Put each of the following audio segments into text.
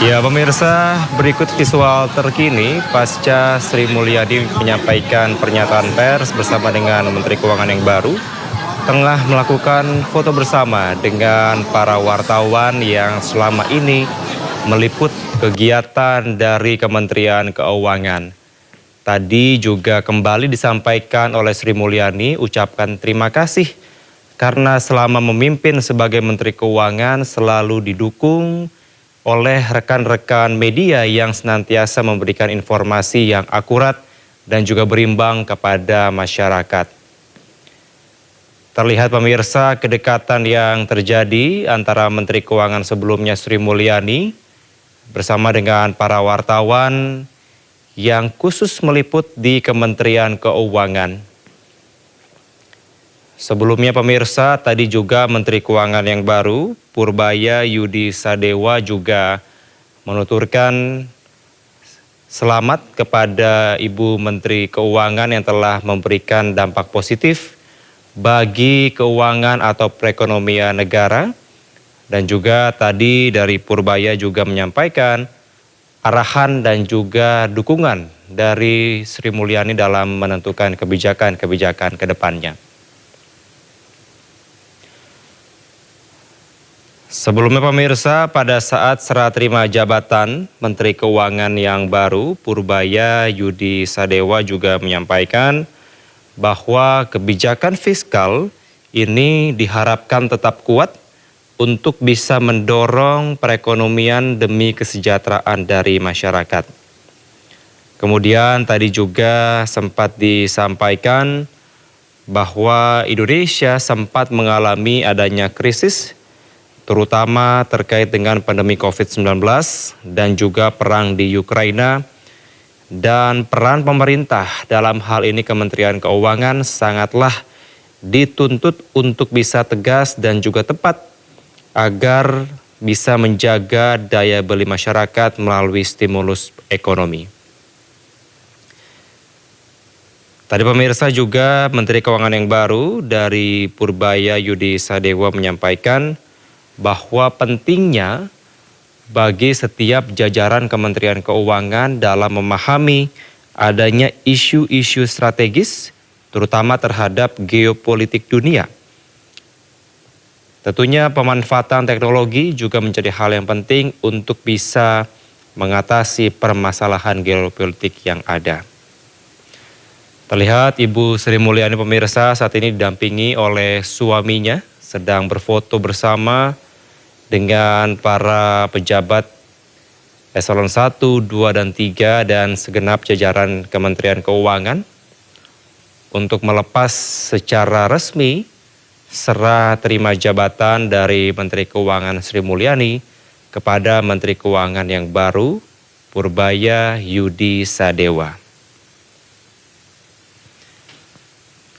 Ya pemirsa, berikut visual terkini pasca Sri Mulyani menyampaikan pernyataan pers bersama dengan Menteri Keuangan yang baru tengah melakukan foto bersama dengan para wartawan yang selama ini meliput kegiatan dari Kementerian Keuangan. Tadi juga kembali disampaikan oleh Sri Mulyani ucapkan terima kasih karena selama memimpin sebagai Menteri Keuangan selalu didukung oleh rekan-rekan media yang senantiasa memberikan informasi yang akurat dan juga berimbang kepada masyarakat. Terlihat pemirsa kedekatan yang terjadi antara Menteri Keuangan sebelumnya Sri Mulyani bersama dengan para wartawan yang khusus meliput di Kementerian Keuangan. Sebelumnya pemirsa, tadi juga Menteri Keuangan yang baru, Purbaya Yudi Sadewa juga menuturkan selamat kepada Ibu Menteri Keuangan yang telah memberikan dampak positif bagi keuangan atau perekonomian negara. Dan juga tadi dari Purbaya juga menyampaikan arahan dan juga dukungan dari Sri Mulyani dalam menentukan kebijakan-kebijakan ke depannya. Sebelumnya pemirsa, pada saat serah terima jabatan Menteri Keuangan yang baru, Purbaya Yudi Sadewa juga menyampaikan bahwa kebijakan fiskal ini diharapkan tetap kuat untuk bisa mendorong perekonomian demi kesejahteraan dari masyarakat. Kemudian tadi juga sempat disampaikan bahwa Indonesia sempat mengalami adanya krisis terutama terkait dengan pandemi COVID-19 dan juga perang di Ukraina, dan peran pemerintah dalam hal ini Kementerian Keuangan sangatlah dituntut untuk bisa tegas dan juga tepat agar bisa menjaga daya beli masyarakat melalui stimulus ekonomi. Tadi pemirsa juga Menteri Keuangan yang baru dari Purbaya Yudi Sadewa menyampaikan bahwa pentingnya bagi setiap jajaran Kementerian Keuangan dalam memahami adanya isu-isu strategis terutama terhadap geopolitik dunia. Tentunya pemanfaatan teknologi juga menjadi hal yang penting untuk bisa mengatasi permasalahan geopolitik yang ada. Terlihat Ibu Sri Mulyani pemirsa saat ini didampingi oleh suaminya sedang berfoto bersama dengan para pejabat eselon 1, 2, dan 3 dan segenap jajaran Kementerian Keuangan untuk melepas secara resmi serah terima jabatan dari Menteri Keuangan Sri Mulyani kepada Menteri Keuangan yang baru, Purbaya Yudi Sadewa.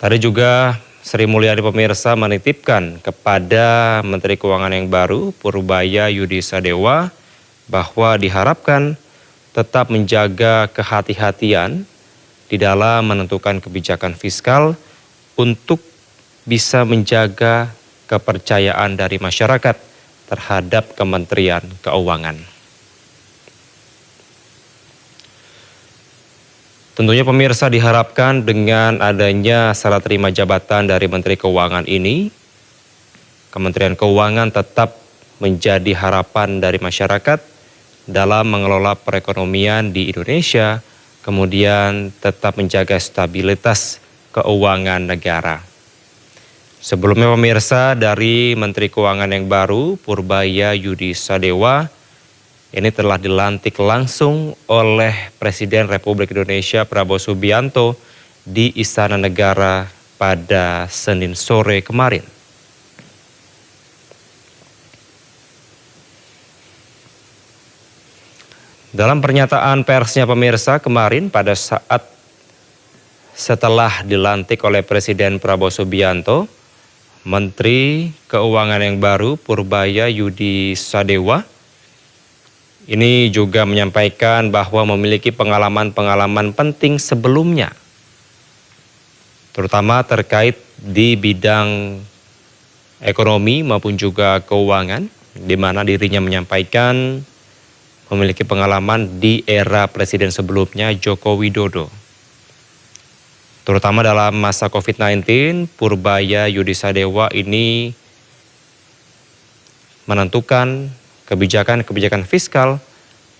Tadi juga Sri Mulyani pemirsa menitipkan kepada Menteri Keuangan yang baru, Purbaya Yudi Sadewa, bahwa diharapkan tetap menjaga kehati-hatian di dalam menentukan kebijakan fiskal untuk bisa menjaga kepercayaan dari masyarakat terhadap Kementerian Keuangan. Tentunya pemirsa diharapkan dengan adanya serah terima jabatan dari Menteri Keuangan ini, Kementerian Keuangan tetap menjadi harapan dari masyarakat dalam mengelola perekonomian di Indonesia, kemudian tetap menjaga stabilitas keuangan negara. Sebelumnya pemirsa dari Menteri Keuangan yang baru, Purbaya Yudi Sadewa, ini telah dilantik langsung oleh Presiden Republik Indonesia Prabowo Subianto di Istana Negara pada Senin sore kemarin. Dalam pernyataan persnya pemirsa kemarin pada saat setelah dilantik oleh Presiden Prabowo Subianto, Menteri Keuangan yang baru Purbaya Yudi Sadewa ini juga menyampaikan bahwa memiliki pengalaman-pengalaman penting sebelumnya, terutama terkait di bidang ekonomi maupun juga keuangan, di mana dirinya menyampaikan memiliki pengalaman di era presiden sebelumnya Joko Widodo. Terutama dalam masa COVID-19, Purbaya Yudi Sadewa ini menentukan kebijakan-kebijakan fiskal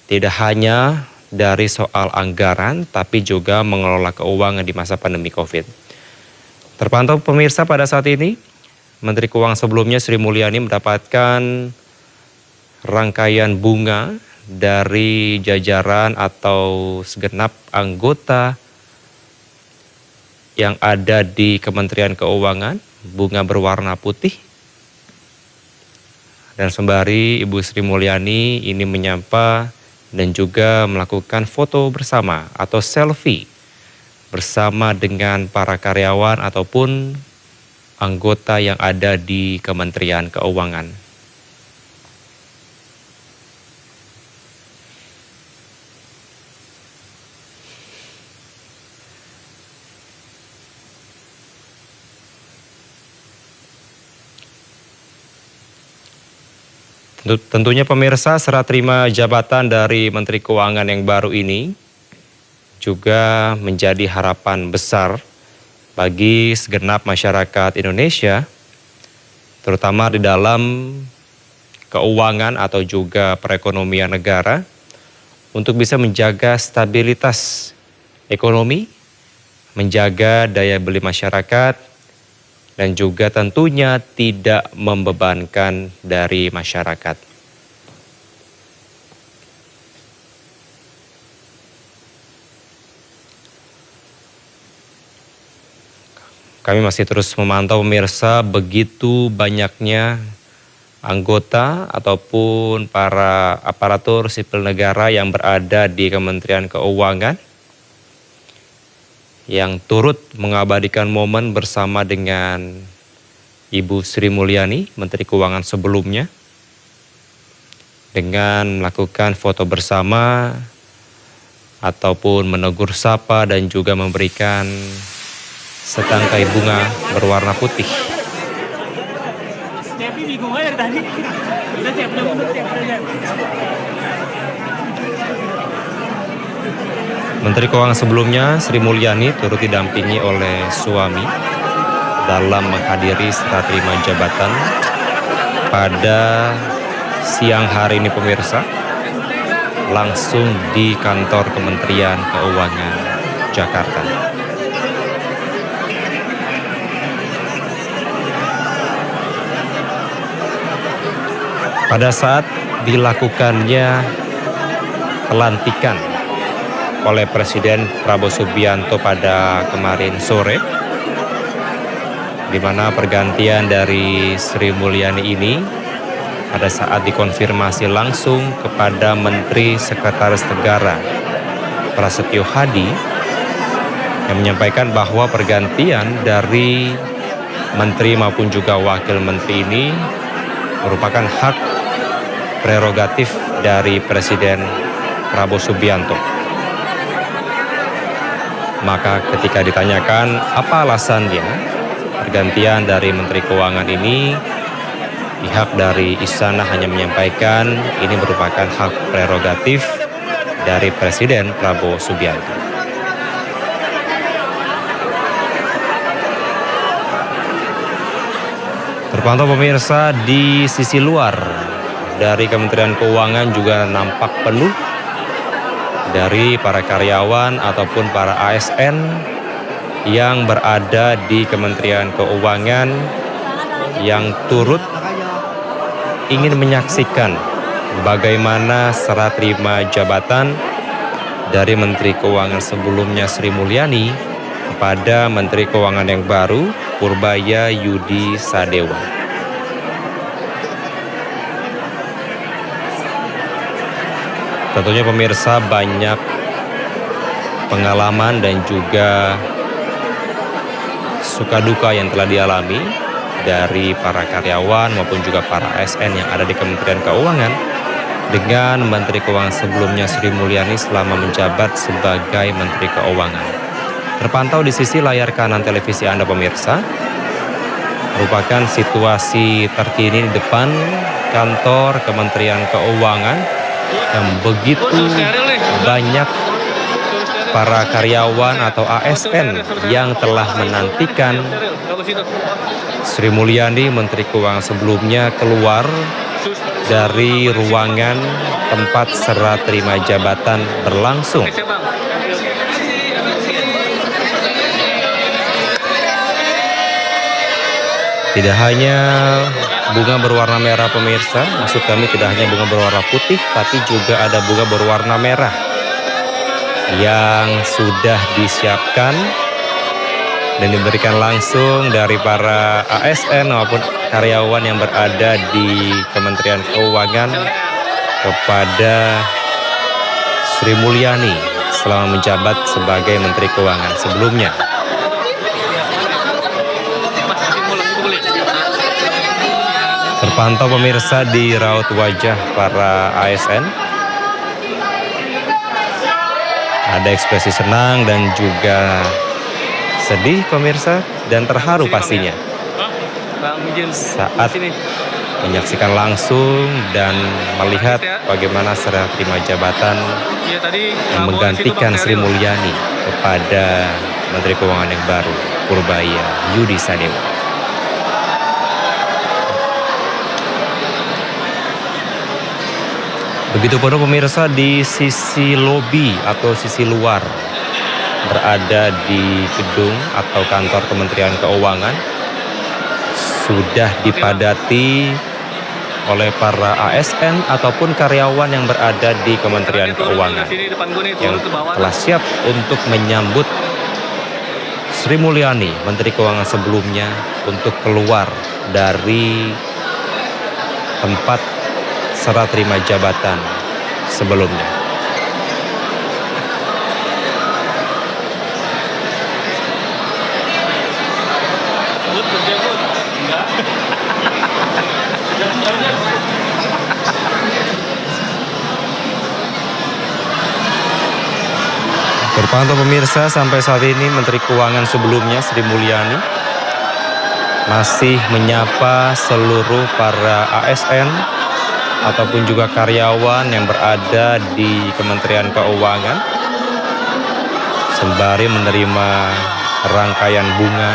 tidak hanya dari soal anggaran, tapi juga mengelola keuangan di masa pandemi COVID. Terpantau pemirsa pada saat ini, Menteri Keuangan sebelumnya Sri Mulyani mendapatkan rangkaian bunga dari jajaran atau segenap anggota yang ada di Kementerian Keuangan, bunga berwarna putih. Dan sembari Ibu Sri Mulyani ini menyapa dan juga melakukan foto bersama atau selfie bersama dengan para karyawan ataupun anggota yang ada di Kementerian Keuangan. Tentunya pemirsa, serah terima jabatan dari Menteri Keuangan yang baru ini juga menjadi harapan besar bagi segenap masyarakat Indonesia, terutama di dalam keuangan atau juga perekonomian negara, untuk bisa menjaga stabilitas ekonomi, menjaga daya beli masyarakat, dan juga tentunya tidak membebankan dari masyarakat. Kami masih terus memantau pemirsa begitu banyaknya anggota ataupun para aparatur sipil negara yang berada di Kementerian Keuangan yang turut mengabadikan momen bersama dengan Ibu Sri Mulyani, Menteri Keuangan sebelumnya, dengan melakukan foto bersama ataupun menegur sapa dan juga memberikan setangkai bunga berwarna putih. Menteri Keuangan sebelumnya, Sri Mulyani, turut didampingi oleh suami dalam menghadiri serah terima jabatan pada siang hari ini pemirsa, langsung di kantor Kementerian Keuangan Jakarta. Pada saat dilakukannya pelantikan oleh Presiden Prabowo Subianto pada kemarin sore, di mana pergantian dari Sri Mulyani ini pada saat dikonfirmasi langsung kepada Menteri Sekretaris Negara Prasetyo Hadi, yang menyampaikan bahwa pergantian dari menteri maupun juga wakil menteri ini merupakan hak prerogatif dari Presiden Prabowo Subianto. Maka ketika ditanyakan apa alasannya pergantian dari Menteri Keuangan ini, pihak dari Istana hanya menyampaikan ini merupakan hak prerogatif dari Presiden Prabowo Subianto. Terpantau pemirsa, di sisi luar dari Kementerian Keuangan juga nampak penuh dari para karyawan ataupun para ASN yang berada di Kementerian Keuangan yang turut ingin menyaksikan bagaimana serah terima jabatan dari Menteri Keuangan sebelumnya Sri Mulyani kepada Menteri Keuangan yang baru Purbaya Yudi Sadewa. Tentunya pemirsa, banyak pengalaman dan juga suka duka yang telah dialami dari para karyawan maupun juga para ASN yang ada di Kementerian Keuangan dengan Menteri Keuangan sebelumnya Sri Mulyani selama menjabat sebagai Menteri Keuangan. Terpantau di sisi layar kanan televisi Anda pemirsa, merupakan situasi terkini di depan kantor Kementerian Keuangan yang begitu banyak para karyawan atau ASN yang telah menantikan Sri Mulyani, Menteri Keuangan sebelumnya, keluar dari ruangan tempat serah terima jabatan berlangsung. Tidak hanya bunga berwarna merah pemirsa, maksud kami tidak hanya bunga berwarna putih, tapi juga ada bunga berwarna merah yang sudah disiapkan dan diberikan langsung dari para ASN maupun karyawan yang berada di Kementerian Keuangan kepada Sri Mulyani selama menjabat sebagai Menteri Keuangan sebelumnya. Terpantau pemirsa di raut wajah para ASN ada ekspresi senang dan juga sedih pemirsa, dan terharu pastinya saat menyaksikan langsung dan melihat bagaimana serah terima jabatan yang menggantikan Sri Mulyani kepada Menteri Keuangan yang baru, Purbaya Yudi Sadewa. Begitu pun pemirsa di sisi lobi atau sisi luar berada di gedung atau kantor Kementerian Keuangan sudah dipadati oleh para ASN ataupun karyawan yang berada di Kementerian Keuangan yang telah siap untuk menyambut Sri Mulyani, Menteri Keuangan sebelumnya, untuk keluar dari tempat serah terima jabatan sebelumnya. Terpantau pemirsa, sampai saat ini Menteri Keuangan sebelumnya Sri Mulyani masih menyapa seluruh para ASN ataupun juga karyawan yang berada di Kementerian Keuangan sembari menerima rangkaian bunga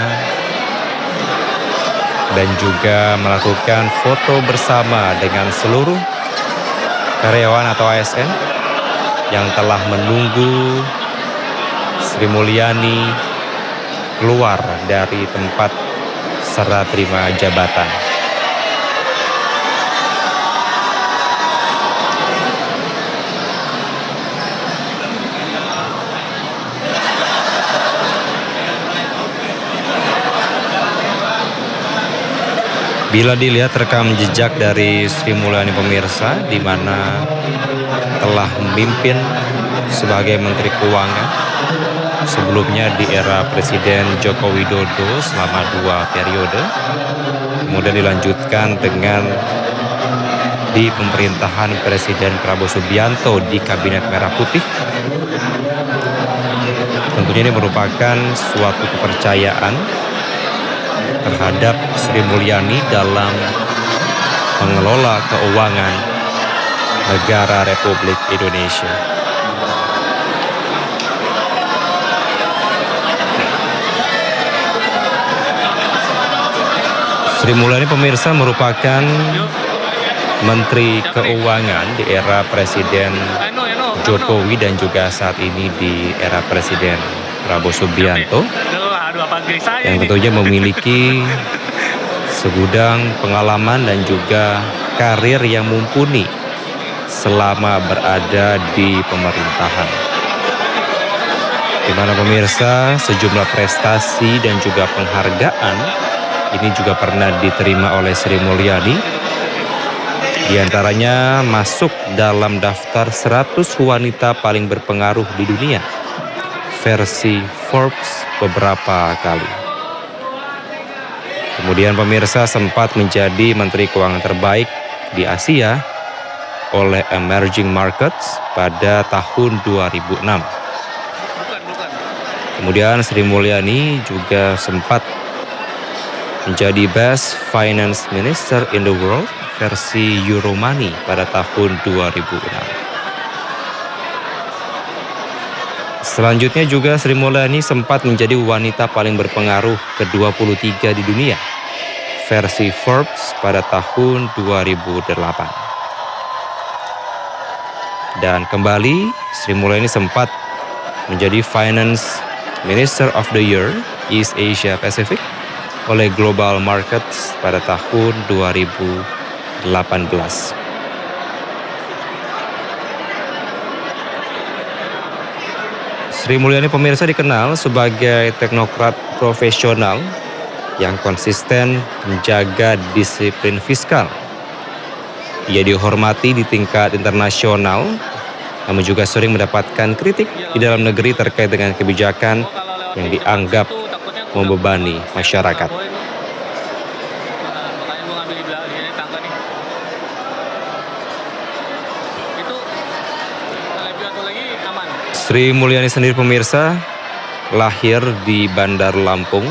dan juga melakukan foto bersama dengan seluruh karyawan atau ASN yang telah menunggu Sri Mulyani keluar dari tempat serah terima jabatan. Bila dilihat rekam jejak dari Sri Mulyani pemirsa, di mana telah memimpin sebagai Menteri Keuangan sebelumnya di era Presiden Joko Widodo selama 2 periode, kemudian dilanjutkan dengan di pemerintahan Presiden Prabowo Subianto di Kabinet Merah Putih. Tentunya ini merupakan suatu kepercayaan terhadap Sri Mulyani dalam mengelola keuangan negara Republik Indonesia. Sri Mulyani pemirsa merupakan Menteri Keuangan di era Presiden Jokowi dan juga saat ini di era Presiden Prabowo Subianto, yang tentunya memiliki segudang pengalaman dan juga karir yang mumpuni selama berada di pemerintahan. Di mana pemirsa, sejumlah prestasi dan juga penghargaan ini juga pernah diterima oleh Sri Mulyani. Di antaranya masuk dalam daftar 100 wanita paling berpengaruh di dunia versi Forbes beberapa kali. Kemudian pemirsa sempat menjadi Menteri Keuangan terbaik di Asia oleh Emerging Markets pada tahun 2006. Kemudian Sri Mulyani juga sempat menjadi Best Finance Minister in the World versi Euromoney pada tahun 2006. Selanjutnya juga Sri Mulyani sempat menjadi wanita paling berpengaruh ke-23 di dunia, versi Forbes pada tahun 2008. Dan kembali, Sri Mulyani sempat menjadi Finance Minister of the Year East Asia Pacific oleh Global Markets pada tahun 2018. Sri Mulyani pemirsa dikenal sebagai teknokrat profesional yang konsisten menjaga disiplin fiskal. Ia dihormati di tingkat internasional, namun juga sering mendapatkan kritik di dalam negeri terkait dengan kebijakan yang dianggap membebani masyarakat. Sri Mulyani sendiri pemirsa lahir di Bandar Lampung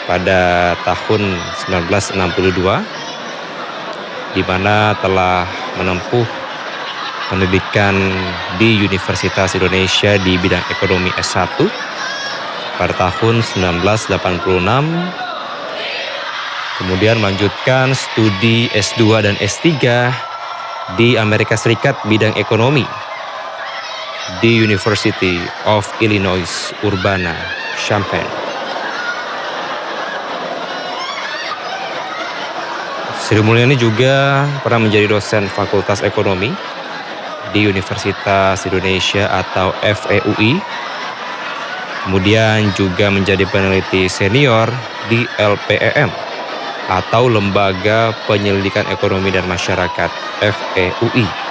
pada tahun 1962, di mana telah menempuh pendidikan di Universitas Indonesia di bidang ekonomi S1 pada tahun 1986, kemudian melanjutkan studi S2 dan S3 di Amerika Serikat bidang ekonomi di University of Illinois Urbana-Champaign. Sri Mulyani juga pernah menjadi dosen Fakultas Ekonomi di Universitas Indonesia atau FEUI. Kemudian juga menjadi peneliti senior di LPEM atau Lembaga Penyelidikan Ekonomi dan Masyarakat FEUI.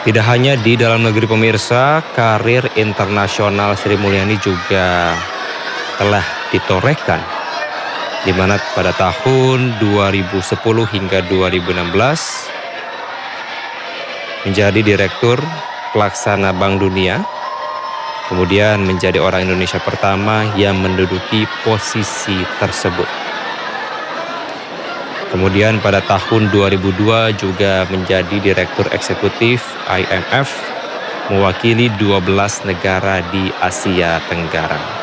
Tidak hanya di dalam negeri pemirsa, karir internasional Sri Mulyani juga telah ditorehkan, di mana pada tahun 2010 hingga 2016 menjadi Direktur Pelaksana Bank Dunia, kemudian menjadi orang Indonesia pertama yang menduduki posisi tersebut. Kemudian pada tahun 2002 juga menjadi Direktur Eksekutif IMF, mewakili 12 negara di Asia Tenggara.